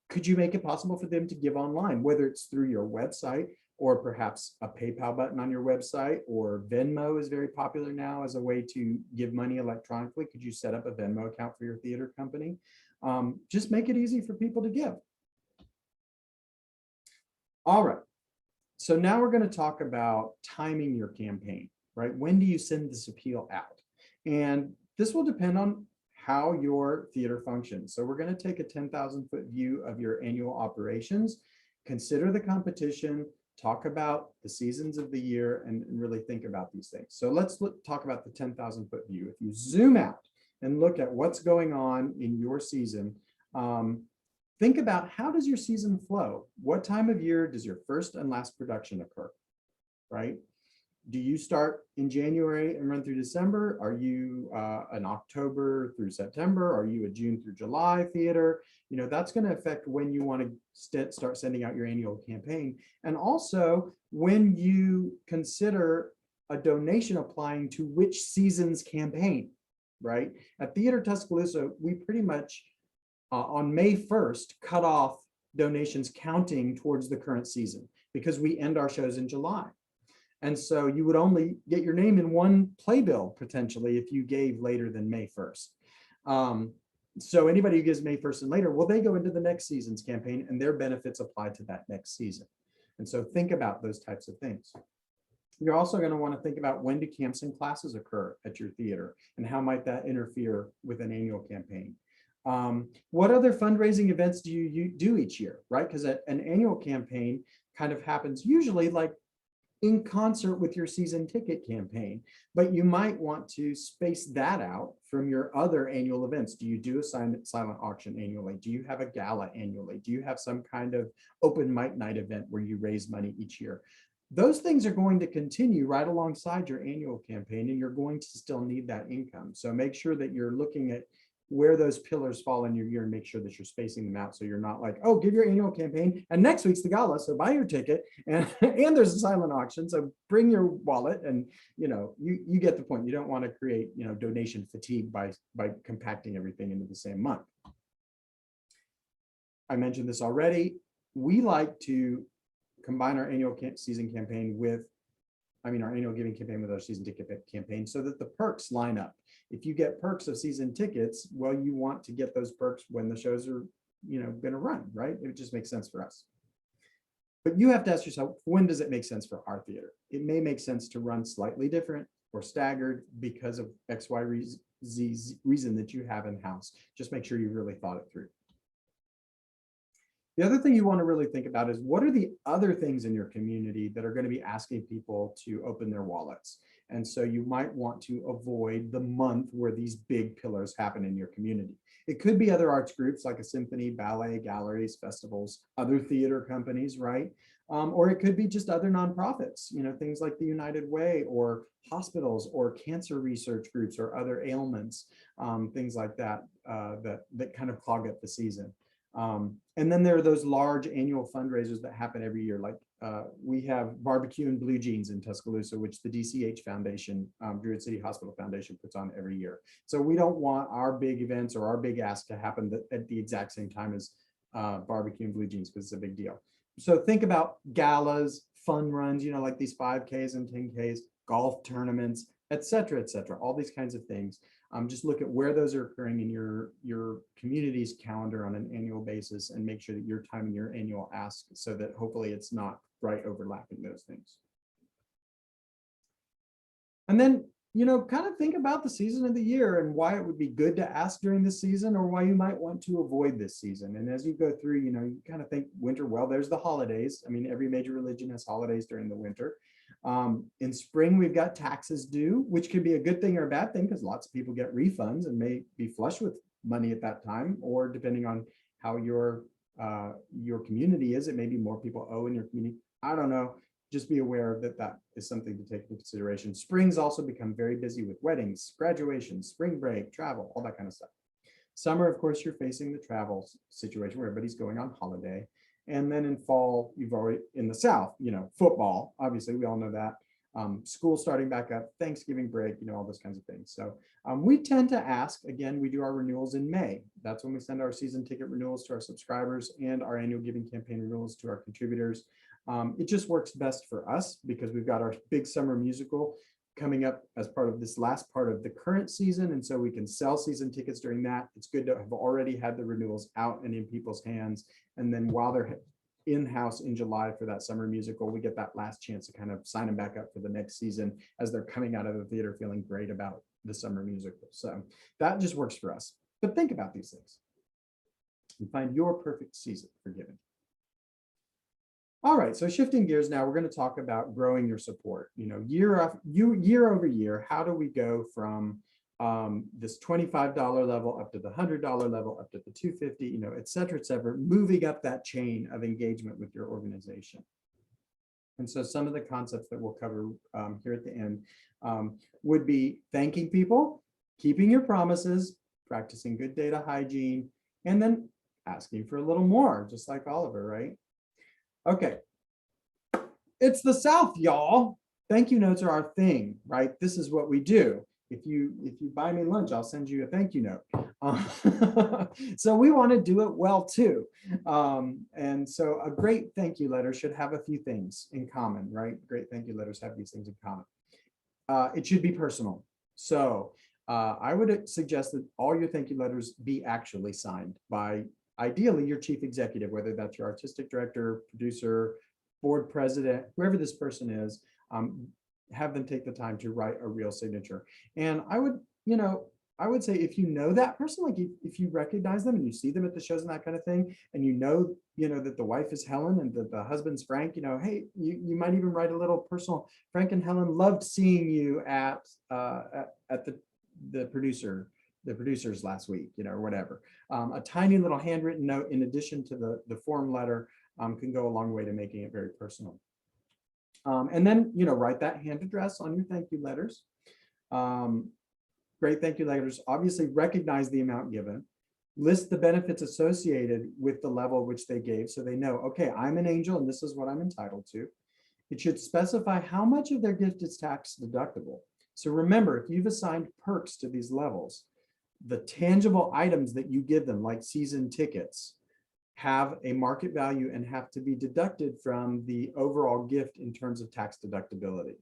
S1: Could you make it possible for them to give online, whether it's through your website or perhaps a PayPal button on your website, or Venmo is very popular now as a way to give money electronically. Could you set up a Venmo account for your theater company? Just make it easy for people to give. All right, so now we're going to talk about timing your campaign, right? When do you send this appeal out? And this will depend on how your theater functions. So we're going to take a 10,000-foot view of your annual operations, consider the competition, talk about the seasons of the year, and really think about these things. So let's talk about the 10,000-foot view. If you zoom out and look at what's going on in your season, think about how does your season flow? What time of year does your first and last production occur, right? do you start in January and run through December? Are you an October through September? Are you a June through July theater? That's going to affect when you want to start sending out your annual campaign. And also when you consider a donation applying to which season's campaign, right? At Theater Tuscaloosa, we pretty much on May 1st cut off donations counting towards the current season because we end our shows in July. And so you would only get your name in one playbill potentially if you gave later than May 1st. So anybody who gives May 1st and later, well, they go into the next season's campaign and their benefits apply to that next season. And so think about those types of things. You're also going to want to think about when do camps and classes occur at your theater and how might that interfere with an annual campaign. What other fundraising events do you do each year, right? Because an annual campaign kind of happens usually like in concert with your season ticket campaign, but you might want to space that out from your other annual events. Do you do a silent auction annually? Do you have a gala annually? Do you have some kind of open mic night event where you raise money each year? Those things are going to continue right alongside your annual campaign, and you're going to still need that income. So make sure that you're looking at where those pillars fall in your year and make sure that you're spacing them out so you're not like, oh, give your annual campaign and next week's the gala, so buy your ticket and there's a silent auction, so bring your wallet. And you get the point. You don't want to create donation fatigue by compacting everything into the same month. I mentioned this already. We like to combine our annual season campaign with our annual giving campaign with our season ticket campaign so that the perks line up. If you get perks of season tickets, well, you want to get those perks when the shows are, going to run, right? It just makes sense for us. But you have to ask yourself, when does it make sense for our theater? It may make sense to run slightly different or staggered because of X, Y, Z reason that you have in-house. Just make sure you really thought it through. The other thing you want to really think about is what are the other things in your community that are going to be asking people to open their wallets? And so you might want to avoid the month where these big pillars happen in your community. It could be other arts groups like a symphony, ballet, galleries, festivals, other theater companies, right? Or it could be just other nonprofits, things like the United Way or hospitals or cancer research groups or other ailments, things like that, that kind of clog up the season. And then there are those large annual fundraisers that happen every year. Like we have Barbecue and Blue Jeans in Tuscaloosa, which the DCH Foundation, Druid City Hospital Foundation puts on every year. So we don't want our big events or our big ask to happen at the exact same time as Barbecue and Blue Jeans because it's a big deal. So think about galas, fun runs, like these 5Ks and 10Ks, golf tournaments, et cetera, all these kinds of things. Just look at where those are occurring in your community's calendar on an annual basis and make sure that you're timing your annual ask so that hopefully it's not right overlapping those things. And then, kind of think about the season of the year and why it would be good to ask during this season or why you might want to avoid this season. And as you go through, you kind of think winter, well, there's the holidays. Every major religion has holidays during the winter. In spring, we've got taxes due, which could be a good thing or a bad thing because lots of people get refunds and may be flush with money at that time, or depending on how your community is, it may be more people owe in your community. I don't know. Just be aware that that is something to take into consideration. Springs also become very busy with weddings, graduations, spring break, travel, all that kind of stuff. Summer, of course, you're facing the travel situation where everybody's going on holiday. And then in fall, you've already, in the South, football, obviously, we all know that. School starting back up, Thanksgiving break, all those kinds of things. So we tend to ask, again, we do our renewals in May. That's when we send our season ticket renewals to our subscribers and our annual giving campaign renewals to our contributors. It just works best for us because we've got our big summer musical coming up as part of this last part of the current season. And so we can sell season tickets during that. It's good to have already had the renewals out and in people's hands. And then while they're in-house in July for that summer musical, we get that last chance to kind of sign them back up for the next season as they're coming out of the theater feeling great about the summer musical. So that just works for us. But think about these things and find your perfect season for giving. All right, so shifting gears now, we're going to talk about growing your support. Year over year, how do we go from this $25 level up to the $100 level, up to the $250, et cetera, moving up that chain of engagement with your organization. And so some of the concepts that we'll cover here at the end would be thanking people, keeping your promises, practicing good data hygiene, and then asking for a little more, just like Oliver, right? Okay, it's the South, y'all. Thank you notes are our thing, right? This is what we do. If you buy me lunch, I'll send you a thank you note. So we want to do it well too. And so a great thank you letter should have a few things in common, right? Great thank you letters have these things in common. It should be personal. So I would suggest that all your thank you letters be actually signed by ideally your chief executive, whether that's your artistic director, producer, board president, whoever this person is. Have them take the time to write a real signature. And I would, I would say if you know that person, like if you recognize them and you see them at the shows and that kind of thing, and you know that the wife is Helen and that the husband's Frank, hey, you might even write a little personal, Frank and Helen loved seeing you at the producers last week, or whatever. A tiny little handwritten note in addition to the form letter can go a long way to making it very personal. And then, write that hand address on your thank you letters. Great thank you letters obviously recognize the amount given, list the benefits associated with the level which they gave, so they know, okay, I'm an angel and this is what I'm entitled to. It should specify how much of their gift is tax deductible. So remember, if you've assigned perks to these levels, the tangible items that you give them, like season tickets, have a market value and have to be deducted from the overall gift in terms of tax deductibility,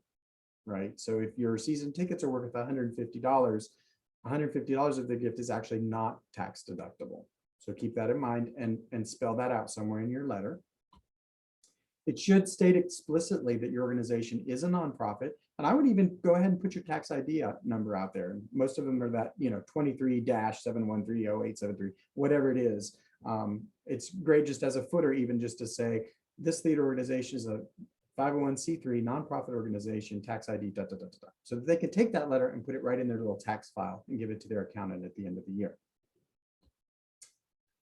S1: right? So if your season tickets are worth $150, $150 of the gift is actually not tax deductible. So keep that in mind and spell that out somewhere in your letter. It should state explicitly that your organization is a nonprofit. And I would even go ahead and put your tax ID number out there. And most of them are that, 23-7130873, whatever it is. It's great just as a footer, even just to say, this theater organization is a 501c3 nonprofit organization, tax ID, so that they can take that letter and put it right in their little tax file and give it to their accountant at the end of the year.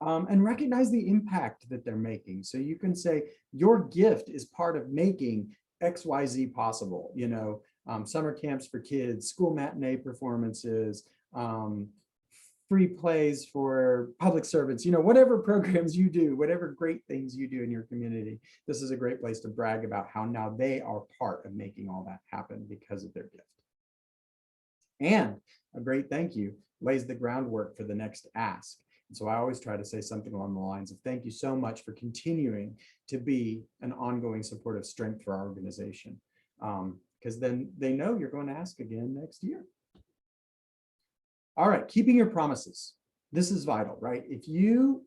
S1: And recognize the impact that they're making. So you can say your gift is part of making XYZ possible, summer camps for kids, school matinee performances, free plays for public servants, whatever programs you do, whatever great things you do in your community. This is a great place to brag about how now they are part of making all that happen because of their gift. And a great thank you lays the groundwork for the next ask. And so I always try to say something along the lines of, thank you so much for continuing to be an ongoing supportive strength for our organization. Because then they know you're going to ask again next year. All right, keeping your promises. This is vital, right? If you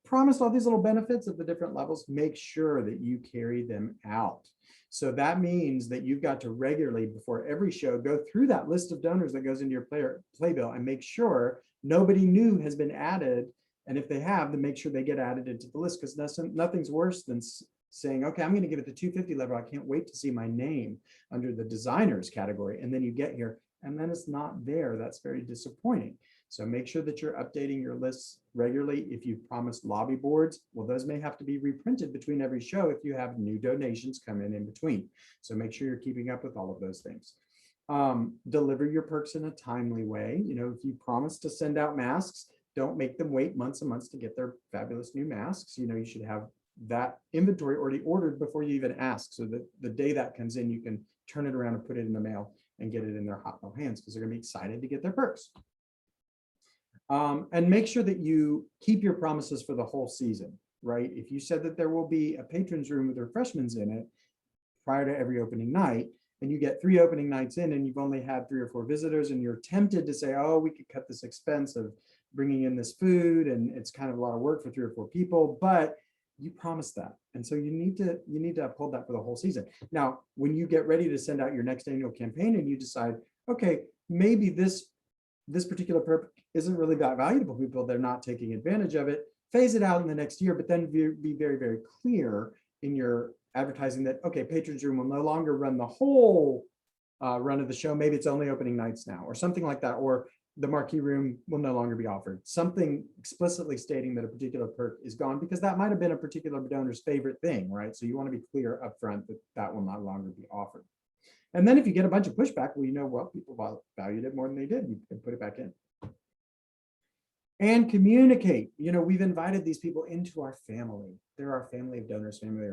S1: promised all these little benefits at the different levels, make sure that you carry them out. So that means that you've got to regularly, before every show, go through that list of donors that goes into your playbill and make sure nobody new has been added. And if they have, then make sure they get added into the list, because nothing's worse than saying, okay, I'm going to give it the 250 level. I can't wait to see my name under the designers category. And then you get here and then it's not there. That's very disappointing. So make sure that you're updating your lists regularly. If you've promised lobby boards, well, those may have to be reprinted between every show if you have new donations come in between. So make sure you're keeping up with all of those things. Deliver your perks in a timely way. If you promise to send out masks, don't make them wait months and months to get their fabulous new masks. You should have that inventory already ordered before you even ask, so that the day that comes in, you can turn it around and put it in the mail and get it in their hot mail hands, because they're going to be excited to get their perks. And make sure that you keep your promises for the whole season, right? If you said that there will be a patrons room with refreshments in it prior to every opening night, and you get 3 opening nights in and you've only had 3 or 4 visitors, and you're tempted to say, oh, we could cut this expense of bringing in this food, and it's kind of a lot of work for 3 or 4 people, but you promised that. And so you need to uphold that for the whole season. Now, when you get ready to send out your next annual campaign and you decide, okay, maybe this particular perk isn't really that valuable to people, they're not taking advantage of it, phase it out in the next year, but then be very, very clear in your advertising that, okay, patrons room will no longer run the whole run of the show. Maybe it's only opening nights now, or something like that. Or the marquee room will no longer be offered. Something explicitly stating that a particular perk is gone, because that might have been a particular donor's favorite thing, right? So you want to be clear upfront that that will no longer be offered. And then if you get a bunch of pushback, well, you know, well, people valued it more than they did, you can put it back in. And communicate. You know, we've invited these people into our family. They're our family of donors, family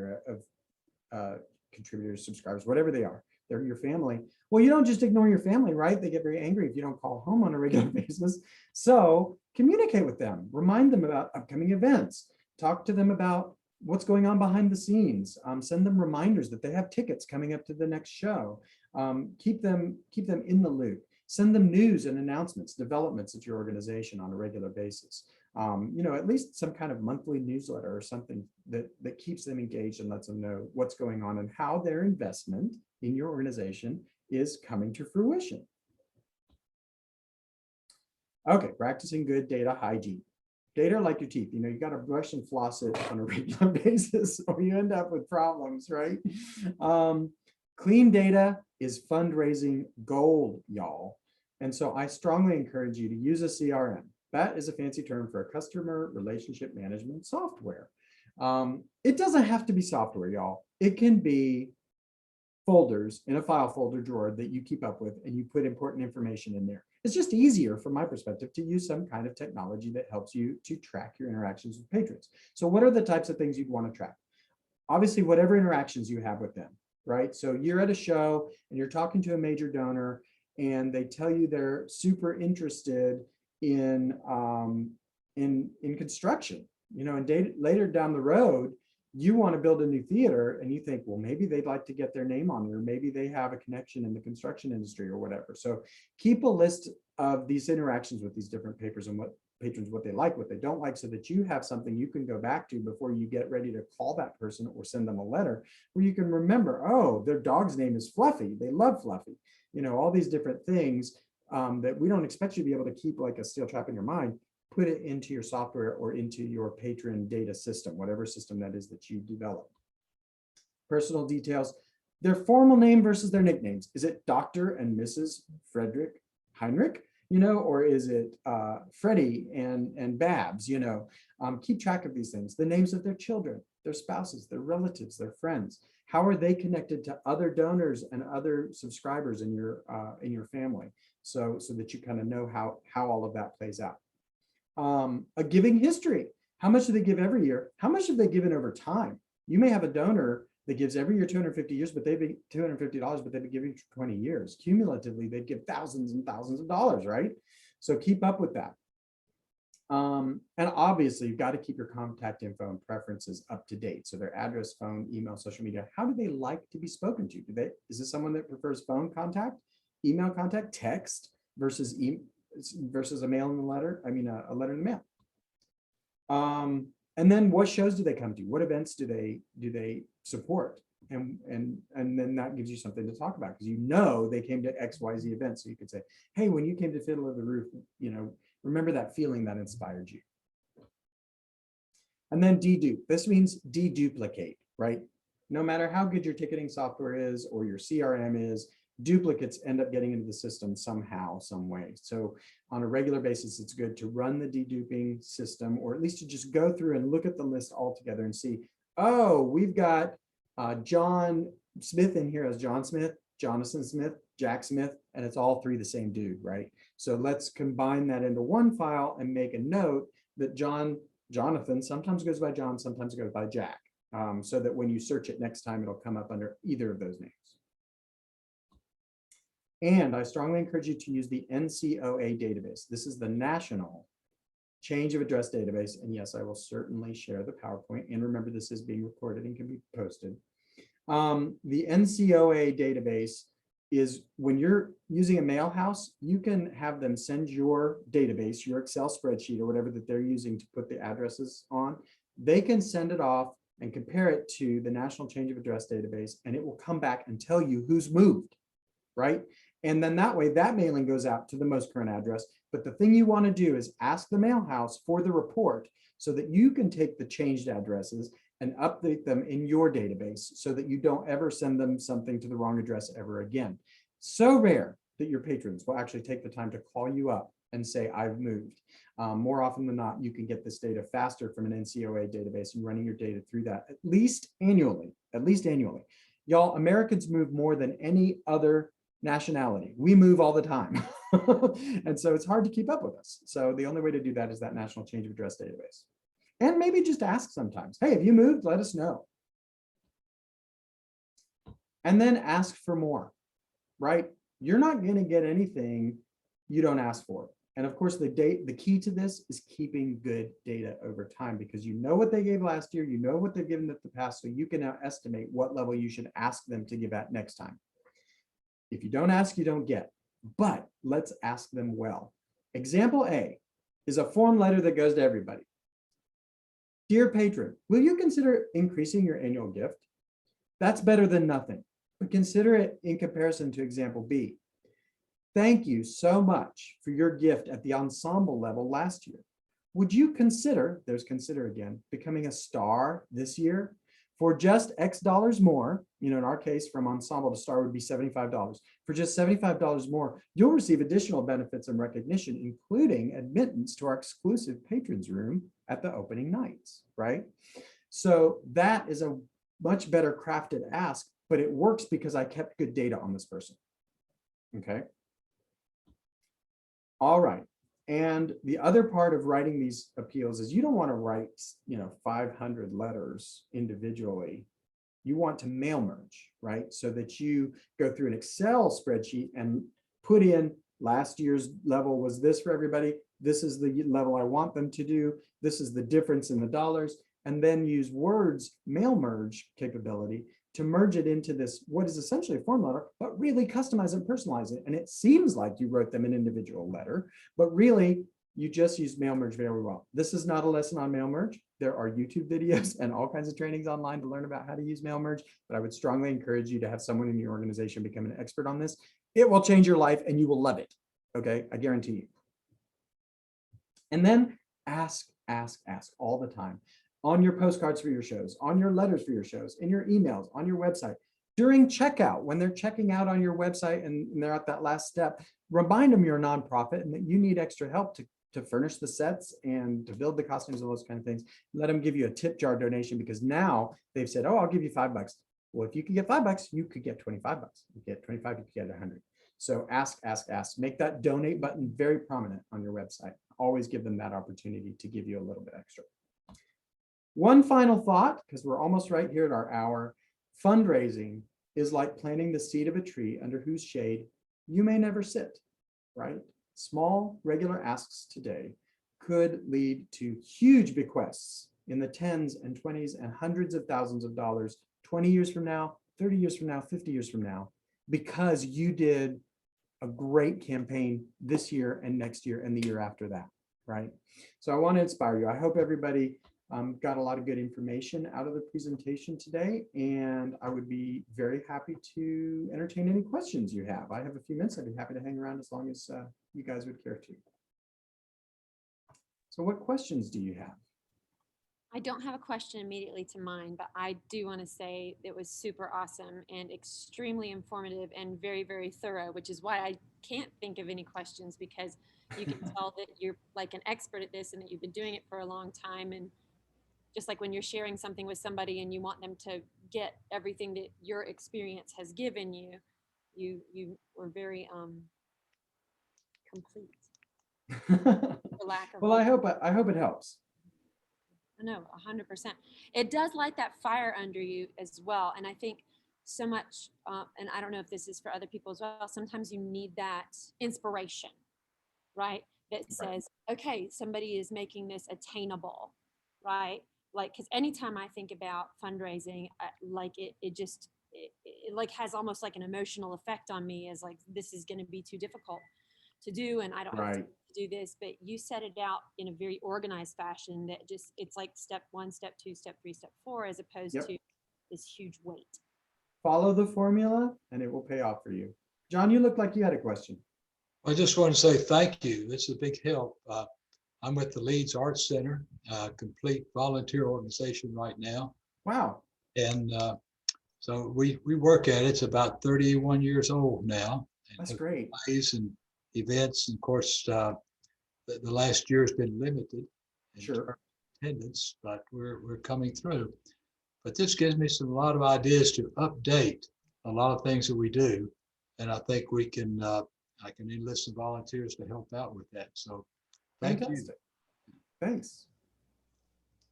S1: of contributors, subscribers, whatever they are. They're your family. Well, you don't just ignore your family, right? They get very angry if you don't call home on a regular basis. So communicate with them, remind them about upcoming events, talk to them about what's going on behind the scenes, send them reminders that they have tickets coming up to the next show, keep them in the loop, send them news and announcements, developments at your organization on a regular basis. You know, at least some kind of monthly newsletter or something that keeps them engaged and lets them know what's going on and how their investment in your organization is coming to fruition. Okay, practicing good data hygiene. Data like your teeth, you know, you got to brush and floss it on a regular basis or you end up with problems, right? Clean data is fundraising gold, y'all. And so I strongly encourage you to use a CRM. That is a fancy term for a customer relationship management software. It doesn't have to be software, y'all. It can be folders in a file folder drawer that you keep up with and you put important information in there. It's just easier from my perspective to use some kind of technology that helps you to track your interactions with patrons. So what are the types of things you'd want to track? Obviously, whatever interactions you have with them, right? So you're at a show and you're talking to a major donor and they tell you they're super interested in construction, you know, and later down the road, you want to build a new theater and you think, well, maybe they'd like to get their name on it, or maybe they have a connection in the construction industry or whatever. So keep a list of these interactions with these different patrons and what they like, what they don't like, so that you have something you can go back to before you get ready to call that person or send them a letter, where you can remember, oh, their dog's name is Fluffy. They love Fluffy. You know, all these different things that we don't expect you to be able to keep like a steel trap in your mind. Put it into your software or into your patron data system, whatever system that is that you develop. Personal details, their formal name versus their nicknames. Is it Dr. and Mrs. Frederick Heinrich, you know, or is it Freddie and Babs, you know? Keep track of these things. The names of their children, their spouses, their relatives, their friends. How are they connected to other donors and other subscribers in your family? So that you kind of know how all of that plays out. A giving history. How much do they give every year? How much have they given over time? You may have a donor that gives every year $250, but they've been $250, but they've been giving for 20 years. Cumulatively, they'd give thousands and thousands of dollars, right? So keep up with that. And obviously, you've got to keep your contact info and preferences up to date. So their address, phone, email, social media. How do they like to be spoken to? Is this someone that prefers phone contact, email contact, text versus a mail in the letter? I mean, a letter in the mail. And then what shows do they come to? What events do they support? And then that gives you something to talk about, because you know they came to XYZ events. So you could say, hey, when you came to Fiddle of the Roof, you know, remember that feeling that inspired you. And then dedupe. This means deduplicate, right? No matter how good your ticketing software is or your CRM is, duplicates end up getting into the system somehow, some way. So on a regular basis, it's good to run the deduping system, or at least to just go through and look at the list all together and see, oh, we've got John Smith in here as John Smith, Jonathan Smith, Jack Smith, and it's all three the same dude, right? So let's combine that into one file and make a note that Jonathan sometimes goes by John, sometimes goes by Jack, so that when you search it next time, it'll come up under either of those names. And I strongly encourage you to use the NCOA database. This is the National Change of Address Database. And yes, I will certainly share the PowerPoint. And remember, this is being recorded and can be posted. The NCOA database is when you're using a mail house, you can have them send your database, your Excel spreadsheet or whatever that they're using to put the addresses on. They can send it off and compare it to the National Change of Address database, and it will come back and tell you who's moved, right? And then that way, that mailing goes out to the most current address. But the thing you want to do is ask the mail house for the report so that you can take the changed addresses and update them in your database so that you don't ever send them something to the wrong address ever again. So rare that your patrons will actually take the time to call you up and say, I've moved. More often than not, you can get this data faster from an NCOA database and running your data through that at least annually, Y'all, Americans move more than any other nationality. We move all the time. And so it's hard to keep up with us. So the only way to do that is that national change of address database. And maybe just ask sometimes, hey, have you moved? Let us know. And then ask for more, right? You're not going to get anything you don't ask for. And of course, the key to this is keeping good data over time, because you know what they gave last year, you know what they've given in the past, so you can now estimate what level you should ask them to give at next time. If you don't ask, you don't get, but let's ask them well. Example A is a form letter that goes to everybody. Dear patron, will you consider increasing your annual gift? That's better than nothing, but consider it in comparison to example B. Thank you so much for your gift at the ensemble level last year. Would you consider, there's consider again, becoming a star this year? For just X dollars more, in our case, from ensemble to star would be $75. For just $75 more, you'll receive additional benefits and recognition, including admittance to our exclusive patrons room at the opening nights, right? So that is a much better crafted ask, but it works because I kept good data on this person, okay? All right. And the other part of writing these appeals is you don't want to write, 500 letters individually. You want to mail merge, right? So that you go through an Excel spreadsheet and put in last year's level was this for everybody. This is the level I want them to do. This is the difference in the dollars. And then use Word's mail merge capability to merge it into this, what is essentially a form letter, but really customize and personalize it. And it seems like you wrote them an individual letter, but really you just use mail merge very well. This is not a lesson on mail merge. There are YouTube videos and all kinds of trainings online to learn about how to use mail merge, but I would strongly encourage you to have someone in your organization become an expert on this. It will change your life and you will love it, okay? I guarantee you. And then ask all the time. On your postcards for your shows, on your letters for your shows, in your emails, on your website, during checkout, when they're checking out on your website and they're at that last step, remind them you're a nonprofit and that you need extra help to furnish the sets and to build the costumes and those kind of things. Let them give you a tip jar donation, because now they've said, oh, I'll give you $5. Well, if you could get $5, you could get $25. You get 25, you could get 100. So ask. Make that donate button very prominent on your website. Always give them that opportunity to give you a little bit extra. One final thought, because we're almost right here at our hour. Fundraising is like planting the seed of a tree under whose shade you may never sit, right? Small, regular asks today could lead to huge bequests in the tens and 20s and hundreds of thousands of dollars 20 years from now, 30 years from now, 50 years from now, because you did a great campaign this year and next year and the year after that, right? So I want to inspire you. I hope everybody got a lot of good information out of the presentation today, and I would be very happy to entertain any questions you have. I have a few minutes. I'd be happy to hang around as long as you guys would care to. So what questions do you have?
S2: I don't have a question immediately to mind, but I do want to say it was super awesome and extremely informative and very, very thorough, which is why I can't think of any questions, because you can tell that you're like an expert at this and that you've been doing it for a long time. And just like when you're sharing something with somebody and you want them to get everything that your experience has given you, you were very complete. For lack of
S1: Well, I hope it helps.
S2: No, 100%. It does light that fire under you as well. And I think so much, and I don't know if this is for other people as well, sometimes you need that inspiration, right? That says, okay, somebody is making this attainable, right? Like, because anytime I think about fundraising, like it like has almost like an emotional effect on me, as like, this is going to be too difficult to do, and I don't have to do this. But you set it out in a very organized fashion that just, it's like step 1, step 2, step 3, step 4, as opposed to this huge weight.
S1: Follow the formula and it will pay off for you. John, you look like you had a question.
S3: I just want to say thank you. This is a big help. I'm with the Leeds Arts Center, complete volunteer organization right now.
S1: Wow.
S3: And so we work at it. It's about 31 years old now.
S1: That's great.
S3: Plays and events, and of course, the last year has been limited in
S1: Sure.
S3: terms of attendance, but we're coming through. But this gives me a lot of ideas to update a lot of things that we do. And I think we can, I can enlist some volunteers to help out with that. So thank you.
S1: Fantastic. Thanks.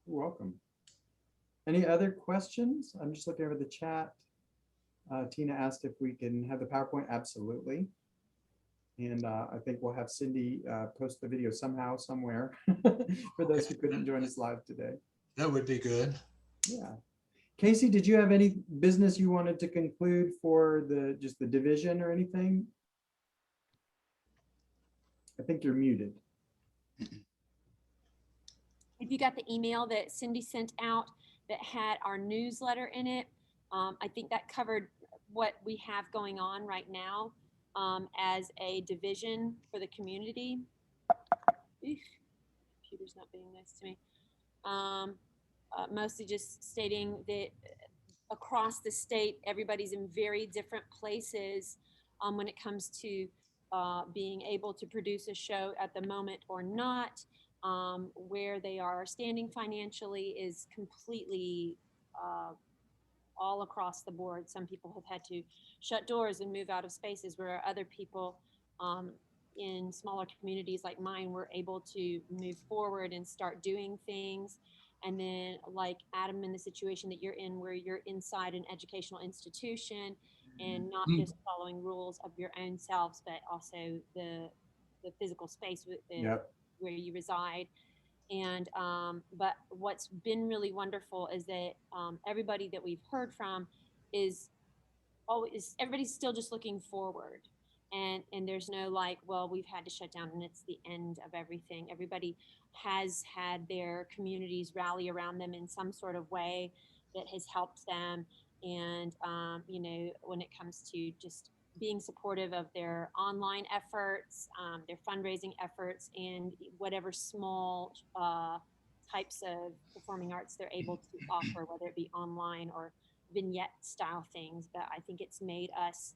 S1: You're welcome. Any other questions? I'm just looking over the chat. Tina asked if we can have the PowerPoint. Absolutely. And I think we'll have Cindy post the video somehow, somewhere, for those who couldn't join us live today.
S3: That would be good.
S1: Yeah. Casey, did you have any business you wanted to conclude for just the division or anything? I think you're muted.
S2: If you got the email that Cindy sent out that had our newsletter in it, I think that covered what we have going on right now as a division for the community. Eesh, computer's not being nice to me. Mostly just stating that across the state, everybody's in very different places when it comes to being able to produce a show at the moment or not. Where they are standing financially is completely all across the board. Some people have had to shut doors and move out of spaces, where other people in smaller communities like mine were able to move forward and start doing things. And then like Adam, in the situation that you're in, where you're inside an educational institution and not just following rules of your own selves, but also the physical space
S1: Yep.
S2: where you reside. And but what's been really wonderful is that everybody that we've heard from is always, everybody's still just looking forward. And there's no like, well, we've had to shut down and it's the end of everything. Everybody has had their communities rally around them in some sort of way that has helped them. And you know, when it comes to just being supportive of their online efforts, their fundraising efforts, and whatever small types of performing arts they're able to offer, whether it be online or vignette style things. But I think it's made us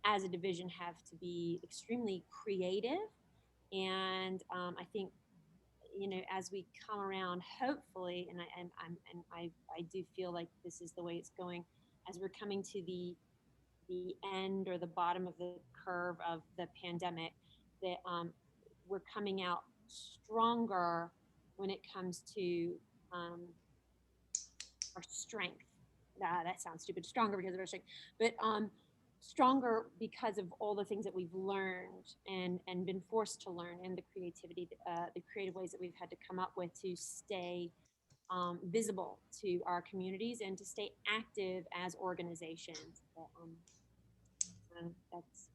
S2: as a division have to be extremely creative. And I think, you know, as we come around, hopefully, and I do feel like this is the way it's going, as we're coming to the end or the bottom of the curve of the pandemic, that we're coming out stronger when it comes to our strength. That sounds stupid. Stronger because of our strength, but stronger because of all the things that we've learned and been forced to learn, and the creativity, the creative ways that we've had to come up with to stay visible to our communities and to stay active as organizations. That's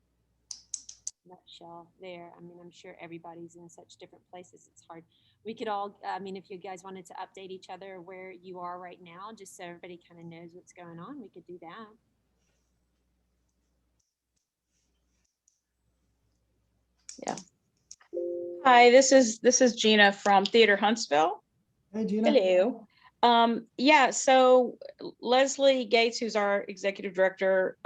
S2: nutshell there. I mean, I'm sure everybody's in such different places. It's hard. We could all, I mean, if you guys wanted to update each other where you are right now, just so everybody kind of knows what's going on, we could do that.
S4: Yeah. Hi, this is Gina from Theater Huntsville.
S1: Hey, Gina.
S4: Hello. Yeah, so Leslie Gates, who's our executive director,